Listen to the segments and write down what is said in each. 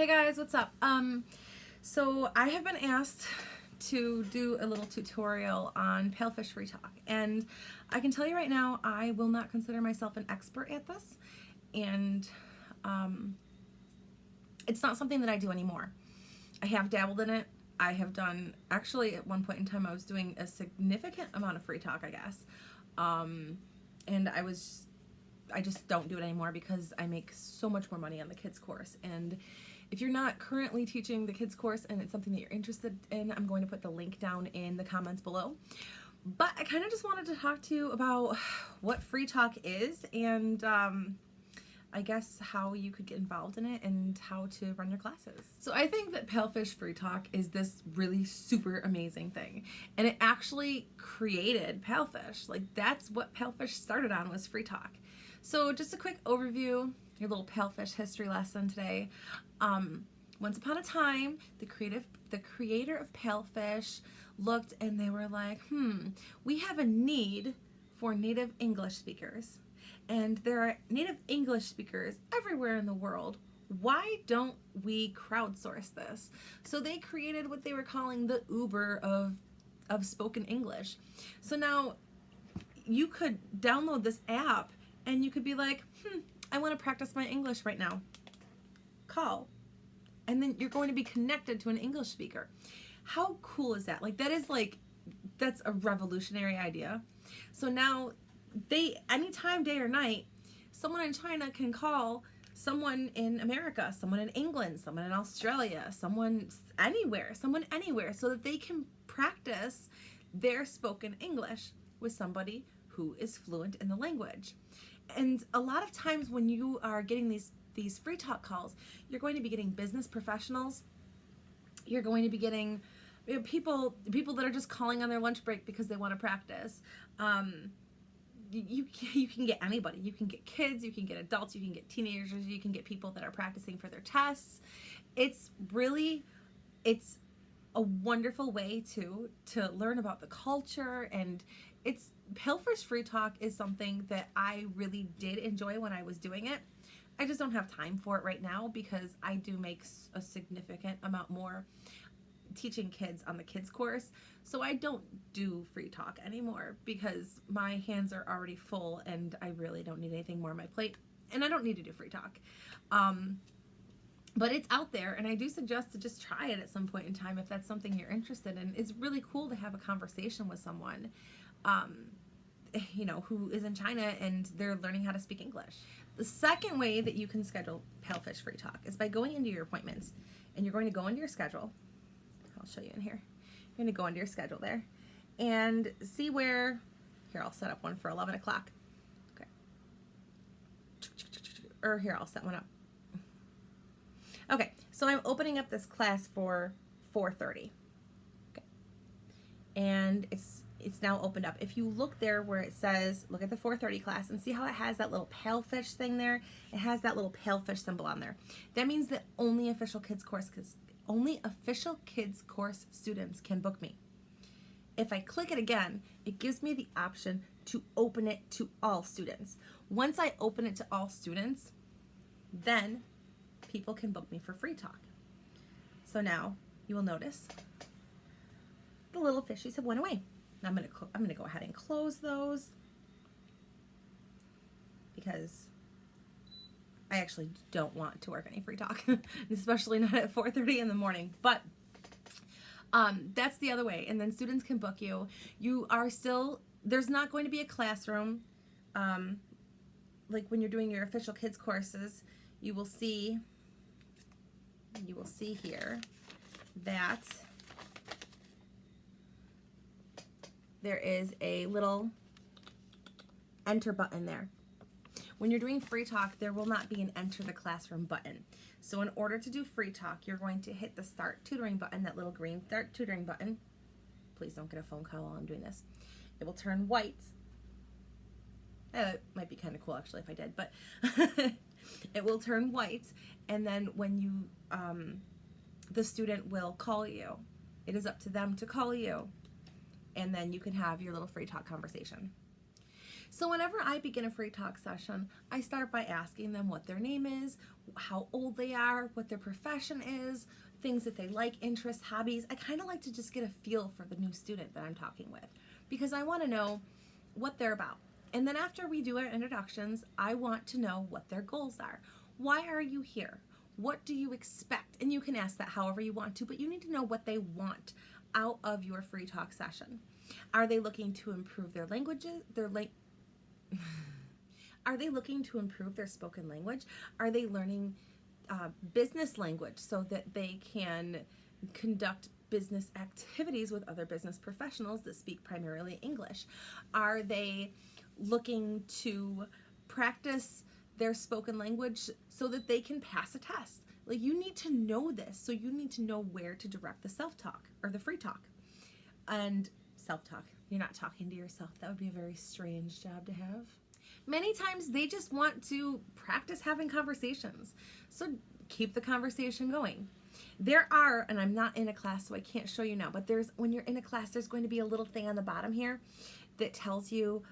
Hey guys, what's up? So I have been asked to do a little tutorial on Palfish Free Talk, and I can tell you right now, I will not consider myself an expert at this, and it's not something that I do anymore. I have dabbled in it. I have done, actually at one point in time I was doing a significant amount of free talk, I guess, and I just don't do it anymore because I make so much more money on the kids course. And if you're not currently teaching the kids course and it's something that you're interested in, I'm going to put the link down in the comments below. But I kind of just wanted to talk to you about what free talk is and I guess how you could get involved in it and how to run your classes. So I think that Palfish Free Talk is this really super amazing thing. And it actually created Palfish. Like, that's what Palfish started on, was free talk. So just a quick overview, your little Palfish history lesson today. Once upon a time, the creator of Palfish looked and they were like, we have a need for native English speakers. And there are native English speakers everywhere in the world. Why don't we crowdsource this? So they created what they were calling the Uber of spoken English. So now you could download this app and you could be like, I want to practice my English right now. Call. And then you're going to be connected to an English speaker. How cool is that? Like, that's a revolutionary idea. So now anytime, day or night, someone in China can call someone in America, someone in England, someone in Australia, someone anywhere, so that they can practice their spoken English with somebody who is fluent in the language. And a lot of times when you are getting these free talk calls, you're going to be getting business professionals. You're going to be getting people that are just calling on their lunch break because they want to practice. You can get anybody. You can get kids, you can get adults, you can get teenagers, you can get people that are practicing for their tests. It's a wonderful way to learn about the culture, and Palfish Free Talk is something that I really did enjoy when I was doing it. I just don't have time for it right now because I do make a significant amount more teaching kids on the kids course. So I don't do free talk anymore because my hands are already full and I really don't need anything more on my plate, and I don't need to do free talk. But it's out there, and I do suggest to just try it at some point in time if that's something you're interested in. It's really cool to have a conversation with someone who is in China and they're learning how to speak English. The second way that you can schedule Palfish Free Talk is by going into your appointments, and you're going to go into your schedule. I'll show you in here. You're going to go into your schedule there and see where, here, I'll set up one for 11 o'clock. Okay. Or here, I'll set one up. Okay, so I'm opening up this class for 4:30. Okay. And it's now opened up. If you look there where it says, look at the 4:30 class and see how it has that little Palfish thing there? It has that little Palfish symbol on there. That means that only official kids course students can book me. If I click it again, it gives me the option to open it to all students. Once I open it to all students, then people can book me for free talk. So now you will notice the little fishies have went away. Now I'm going to go ahead and close those because I actually don't want to work any free talk, especially not at 4:30 in the morning. But that's the other way. And then students can book you. You are still, there's not going to be a classroom. Like when you're doing your official kids courses, you will see here that there is a little enter button there. When you're doing free talk, there will not be an enter the classroom button. So in order to do free talk, you're going to hit the start tutoring button, that little green start tutoring button. Please don't get a phone call while I'm doing this. It will turn white. It might be kind of cool actually if I did, but it will turn white, and then when you, the student will call you. It is up to them to call you, and then you can have your little free talk conversation. So whenever I begin a free talk session, I start by asking them what their name is, how old they are, what their profession is, things that they like, interests, hobbies. I kind of like to just get a feel for the new student that I'm talking with because I want to know what they're about. And then after we do our introductions, I want to know what their goals are. Why are you here? What do you expect? And you can ask that however you want to, but you need to know what they want out of your free talk session. Are they looking to improve their languages, Are they looking to improve their spoken language? Are they learning business language so that they can conduct business activities with other business professionals that speak primarily English? Are they looking to practice their spoken language so that they can pass a test? Like, you need to know this, so you need to know where to direct the self-talk or the free talk. And self-talk, you're not talking to yourself. That would be a very strange job to have. Many times they just want to practice having conversations. So keep the conversation going. There are, and I'm not in a class so I can't show you now, but when you're in a class, there's going to be a little thing on the bottom here that tells you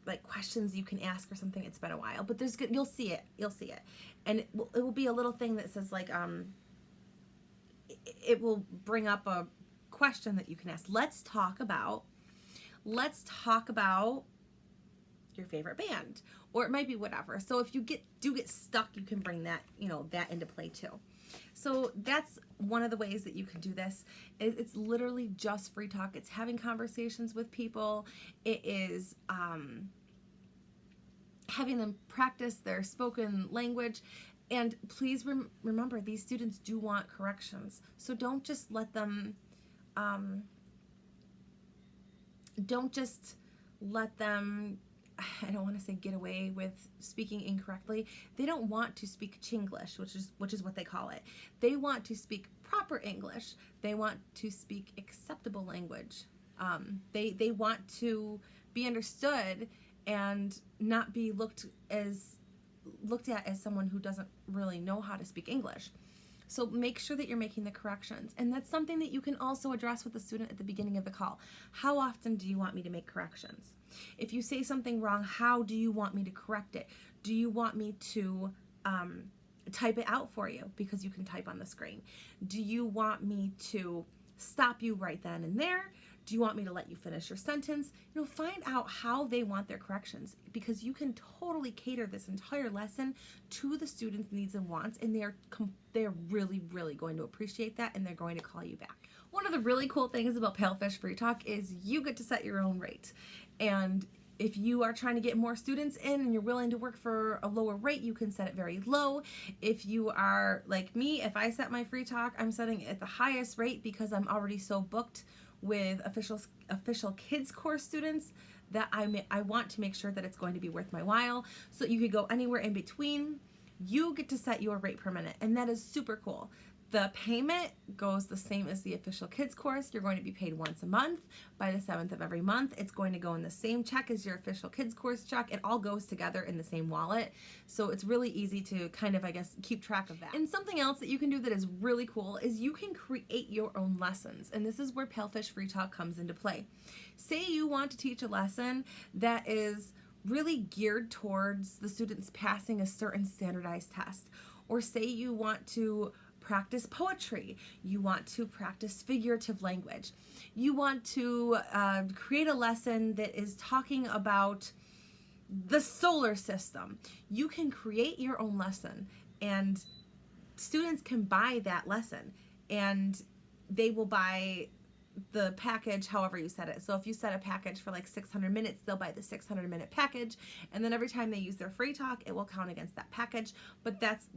like questions you can ask or something. It's been a while, but you'll see it. And it will be a little thing that says like, it will bring up a question that you can ask. Let's talk about your favorite band, or it might be whatever. So if you do get stuck, you can bring that, that into play too. So that's one of the ways that you can do this. It's literally just free talk. It's having conversations with people. It is having them practice their spoken language. And please remember, these students do want corrections. So don't just let them, I don't want to say get away with speaking incorrectly. They don't want to speak Chinglish, which is what they call it. They want to speak proper English. They want to speak acceptable language. They want to be understood and not be looked at as someone who doesn't really know how to speak English. So make sure that you're making the corrections. And that's something that you can also address with the student at the beginning of the call. How often do you want me to make corrections? If you say something wrong, how do you want me to correct it? Do you want me to type it out for you because you can type on the screen? Do you want me to stop you right then and there? Do you want me to let you finish your sentence? Find out how they want their corrections, because you can totally cater this entire lesson to the students' needs and wants, and they're really, really going to appreciate that, and they're going to call you back. One of the really cool things about Palfish Free Talk is you get to set your own rate. And if you are trying to get more students in and you're willing to work for a lower rate, you can set it very low. If you are like me, if I set my free talk, I'm setting it at the highest rate because I'm already so booked with official kids course students that I want to make sure that it's going to be worth my while. So you could go anywhere in between. You get to set your rate per minute, and that is super cool. The payment goes the same as the official kids course. You're going to be paid once a month. By the 7th of every month, it's going to go in the same check as your official kids course check. It all goes together in the same wallet. So it's really easy to kind of, keep track of that. And something else that you can do that is really cool is you can create your own lessons. And this is where Palfish Free Talk comes into play. Say you want to teach a lesson that is really geared towards the students passing a certain standardized test. Or say you want to practice poetry, you want to practice figurative language, you want to create a lesson that is talking about the solar system. You can create your own lesson, and students can buy that lesson, and they will buy the package however you set it. So if you set a package for like 600 minutes, they'll buy the 600-minute package, and then every time they use their free talk, it will count against that package. But that's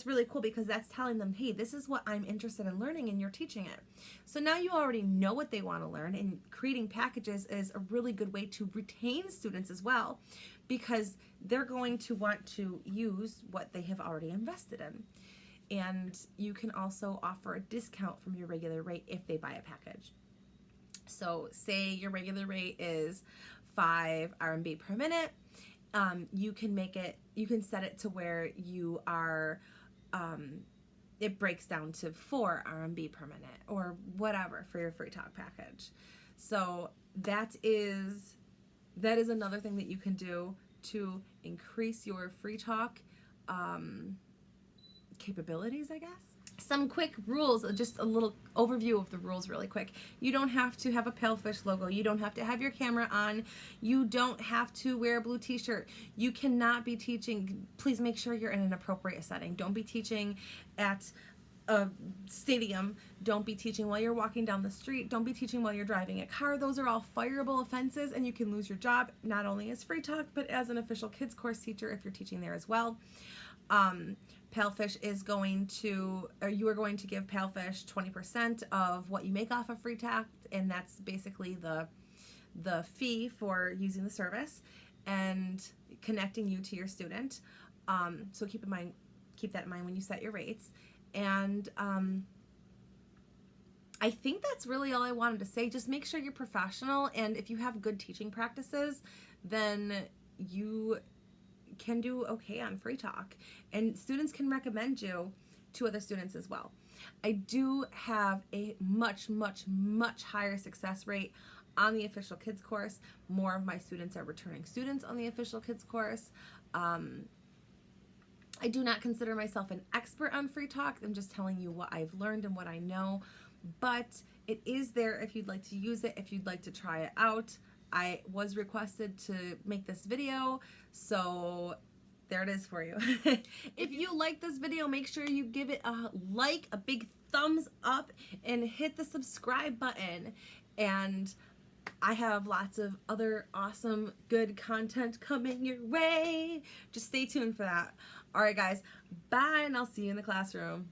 really cool, because that's telling them, hey, this is what I'm interested in learning, and you're teaching it. So now you already know what they want to learn, and creating packages is a really good way to retain students as well, because they're going to want to use what they have already invested in. And you can also offer a discount from your regular rate if they buy a package. So say your regular rate is 5 RMB per minute. You can set it to where you are, it breaks down to 4 RMB per minute or whatever for your free talk package. So that is that is another thing that you can do to increase your free talk capabilities, I guess. Some quick rules, just a little overview of the rules really quick. You don't have to have a Palfish logo. You don't have to have your camera on. You don't have to wear a blue t-shirt. You cannot be teaching. Please make sure you're in an appropriate setting. Don't be teaching at a stadium. Don't be teaching while you're walking down the street. Don't be teaching while you're driving a car. Those are all fireable offenses, and you can lose your job, not only as Free Talk, but as an official kids course teacher if you're teaching there as well. Palfish is going to, or you are going to give Palfish 20% of what you make off of Free Talk, and that's basically the fee for using the service and connecting you to your student. So keep that in mind when you set your rates. And I think that's really all I wanted to say. Just make sure you're professional, and if you have good teaching practices, then you can do okay on Free Talk, and students can recommend you to other students as well. I do have a much higher success rate on the official kids course. More of my students are returning students on the official kids course. I do not consider myself an expert on Free Talk. I'm just telling you what I've learned and what I know, but it is there if you'd like to use it, if you'd like to try it out. I was requested to make this video, so there it is for you. If you like this video, make sure you give it a like, a big thumbs up, and hit the subscribe button. And I have lots of other awesome, good content coming your way. Just stay tuned for that. All right, guys, bye, and I'll see you in the classroom.